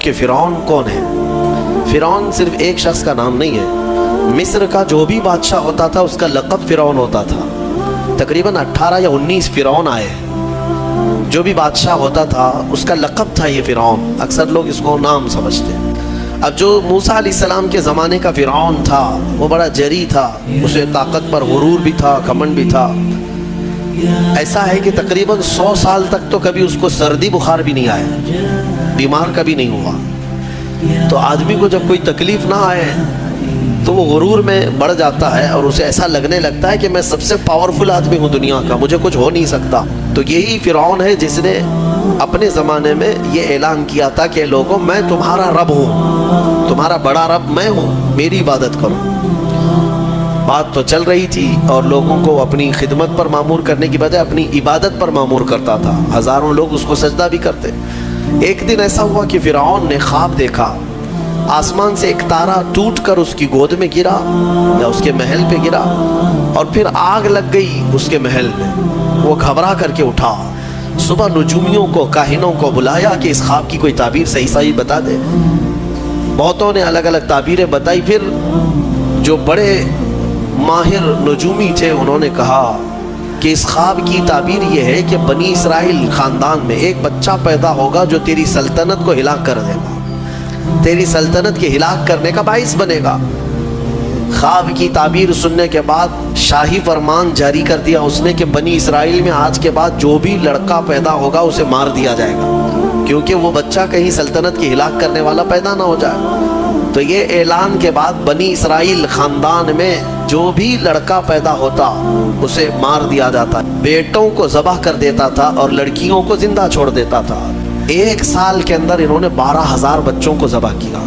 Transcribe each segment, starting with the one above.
کہ فرعون کون ہے۔ فرعون صرف ایک شخص کا نام نہیں ہے، مصر کا جو بھی بادشاہ ہوتا تھا اس کا لقب فرعون ہوتا تھا۔ تقریباً 18 یا 19 فرعون آئے، جو بھی بادشاہ ہوتا تھا اس کا لقب تھا یہ فرعون، اکثر لوگ اس کو نام سمجھتے ہیں۔ اب جو موسیٰ علیہ السلام کے زمانے کا فرعون تھا وہ بڑا جری تھا، اسے طاقت پر غرور بھی تھا، گھمنڈ بھی تھا۔ ایسا ہے کہ تقریباً 100 سال تک تو کبھی اس کو سردی بخار بھی نہیں آیا، بیمار کبھی نہیں ہوا۔ تو آدمی کو جب کوئی تکلیف نہ آئے تو وہ غرور میں بڑھ جاتا ہے اور اسے ایسا لگنے لگتا ہے کہ میں سب سے پاورفل آدمی ہوں دنیا کا، مجھے کچھ ہو نہیں سکتا۔ تو یہی فرعون ہے جس نے اپنے زمانے میں یہ اعلان کیا تھا کہ لوگوں میں تمہارا رب ہوں، تمہارا بڑا رب میں ہوں، میری عبادت کرو۔ بات تو چل رہی تھی اور لوگوں کو اپنی خدمت پر معمور کرنے کی بجائے اپنی عبادت پر معمور کرتا تھا، ہزاروں لوگ اس کو سجدہ بھی کرتے۔ ایک دن ایسا ہوا کہ فرعون نے خواب دیکھا، آسمان سے ایک تارا ٹوٹ کر اس کی گود میں گرا یا اس کے محل پہ گرا اور پھر آگ لگ گئی اس کے محل میں۔ وہ گھبرا کر کے اٹھا، صبح نجومیوں کو، کاہنوں کو بلایا کہ اس خواب کی کوئی تعبیر صحیح بتا دے۔ بہتوں نے الگ الگ تعبیریں بتائی، پھر جو بڑے ماہر نجومی تھے انہوں نے کہا کہ اس خواب کی تعبیر یہ ہے کہ بنی اسرائیل خاندان میں ایک بچہ پیدا ہوگا جو تیری سلطنت کو ہلاک کر دے گا، تیری سلطنت کے ہلاک کرنے کا باعث بنے گا۔ خواب کی تعبیر سننے کے بعد شاہی فرمان جاری کر دیا اس نے کہ بنی اسرائیل میں آج کے بعد جو بھی لڑکا پیدا ہوگا اسے مار دیا جائے گا، کیونکہ وہ بچہ کہیں سلطنت کی ہلاک کرنے والا پیدا نہ ہو جائے۔ تو یہ اعلان کے بعد بنی اسرائیل خاندان میں جو بھی لڑکا پیدا ہوتا اسے مار دیا جاتا، بیٹوں کو ذبح کر دیتا تھا اور لڑکیوں کو زندہ چھوڑ دیتا تھا۔ 1 سال کے اندر انہوں نے 12,000 بچوں کو ذبح کیا،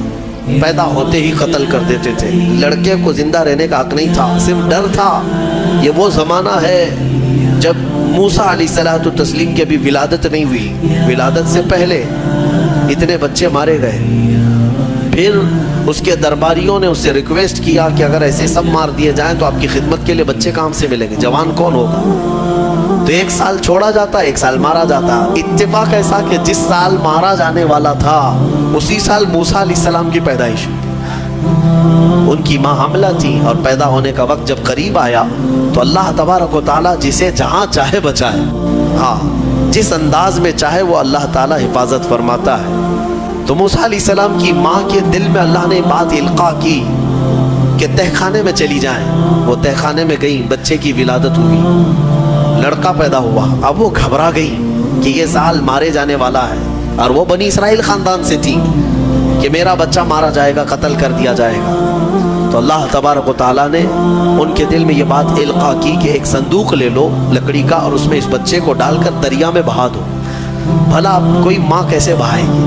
پیدا ہوتے ہی قتل کر دیتے تھے۔ لڑکے کو زندہ رہنے کا حق نہیں تھا، صرف ڈر تھا۔ یہ وہ زمانہ ہے جب موسیٰ علیہ السلام کی ابھی ولادت نہیں ہوئی، ولادت سے پہلے اتنے بچے مارے گئے۔ پھر اس کے درباریوں نے اس سے ریکویسٹ کیا کہ اگر ایسے سب مار دیے جائیں تو آپ کی خدمت کے لیے بچے کہاں سے ملیں گے، جوان کون ہوگا؟ تو 1 سال چھوڑا جاتا، 1 سال مارا جاتا۔ اتفاق ایسا کہ جس سال مارا جانے والا تھا اسی سال موسیٰ علیہ السلام کی پیدائش، ان کی ماں حاملہ تھی اور پیدا ہونے کا وقت جب قریب آیا تو اللہ تبارک و تعالیٰ جسے جہاں چاہے بچائے، ہاں جس انداز میں چاہے وہ اللہ تعالیٰ حفاظت فرماتا ہے۔ تو موسیٰ علیہ السلام کی ماں کے دل میں اللہ نے بات القاء کی کہ تہ خانے میں چلی جائیں۔ وہ تہ خانے میں گئی، بچے کی ولادت ہوئی، لڑکا پیدا ہوا۔ اب وہ گھبرا گئی کہ یہ سال مارے جانے والا ہے، اور وہ بنی اسرائیل خاندان سے تھی کہ میرا بچہ مارا جائے گا، قتل کر دیا جائے گا۔ تو اللہ تبارک و تعالیٰ نے ان کے دل میں یہ بات القاء کی کہ ایک صندوق لے لو لکڑی کا اور اس میں اس بچے کو ڈال کر دریا میں بہا دو۔ بھلا کوئی ماں کیسے بہائے گی؟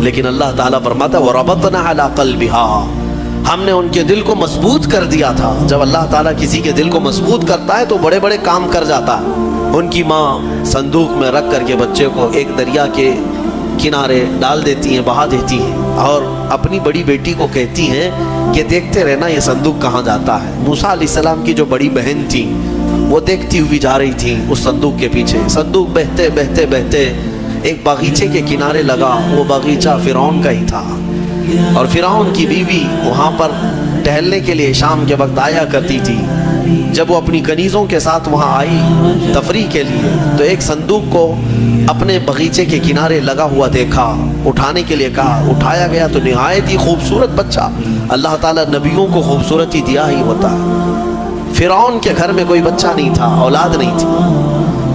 لیکن اللہ تعالیٰ فرماتا ہے وَرَبَطْنَا عَلَىٰ قَلْبِهَا، ہم نے ان کے دل کو مضبوط کر دیا تھا۔ جب اللہ تعالیٰ کسی کے دل کو مضبوط کرتا ہے تو بڑے بڑے کام کر جاتا ہے۔ ان کی ماں صندوق میں رکھ کر کے بچے کو ایک دریا کے کنارے ڈال دیتی ہیں، بہا دیتی ہیں، اور اپنی بڑی بیٹی کو کہتی ہیں کہ دیکھتے رہنا یہ صندوق کہاں جاتا ہے۔ موسیٰ علیہ السلام کی جو بڑی بہن تھی وہ دیکھتی ہوئی جا رہی تھی اس صندوق کے پیچھے۔ صندوق بہتے بہتے بہتے ایک باغیچے کے کنارے لگا، وہ باغیچہ فرعون کا ہی تھا، اور فرعون کی بیوی وہاں پر ٹہلنے کے لیے شام کے وقت آیا کرتی تھی۔ جب وہ اپنی کنیزوں کے ساتھ وہاں آئی تفریح کے لیے تو ایک صندوق کو اپنے باغیچے کے کنارے لگا ہوا دیکھا، اٹھانے کے لیے کہا، اٹھایا گیا تو نہایت ہی خوبصورت بچہ۔ اللہ تعالیٰ نبیوں کو خوبصورتی دیا ہی ہوتا ہے۔ فرعون کے گھر میں کوئی بچہ نہیں تھا، اولاد نہیں تھی،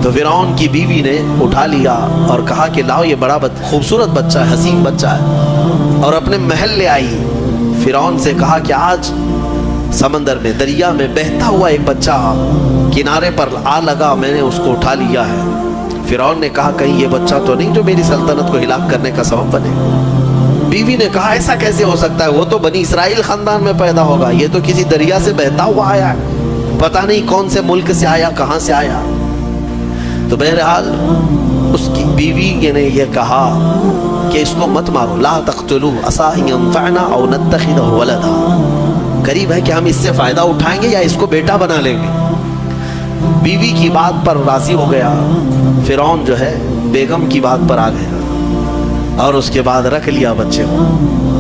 تو فرعون کی بیوی نے اٹھا لیا اور کہا کہ لاؤ یہ بڑا خوبصورت بچہ ہے، حسین بچہ ہے، اور اپنے محل لے آئی۔ فرعون سے کہا کہ آج سمندر میں، دریا میں بہتا ہوا ایک بچہ کنارے پر آ لگا، میں نے اس کو اٹھا لیا ہے۔ فرعون نے کہا کہیں یہ بچہ تو نہیں جو میری سلطنت کو ہلاک کرنے کا سبب بنے۔ بیوی نے کہا ایسا کیسے ہو سکتا ہے، وہ تو بنی اسرائیل خاندان میں پیدا ہوگا، یہ تو کسی دریا سے بہتا ہوا آیا ہے، پتہ نہیں کون سے ملک سے آیا، کہاں سے آیا۔ تو بہرحال اس کی بیوی نے یہ کہا کہ اس کو مت مارو، لا تقتلوه عسى ان ينفعنا او نتخذه ولدا، قریب ہے کہ ہم اس سے فائدہ اٹھائیں گے یا اس کو بیٹا بنا لیں گے۔ بیوی کی بات پر راضی ہو گیا، فرعون جو ہے بیگم کی بات پر آ گیا۔ اور اس کے بعد رکھ لیا بچے کو.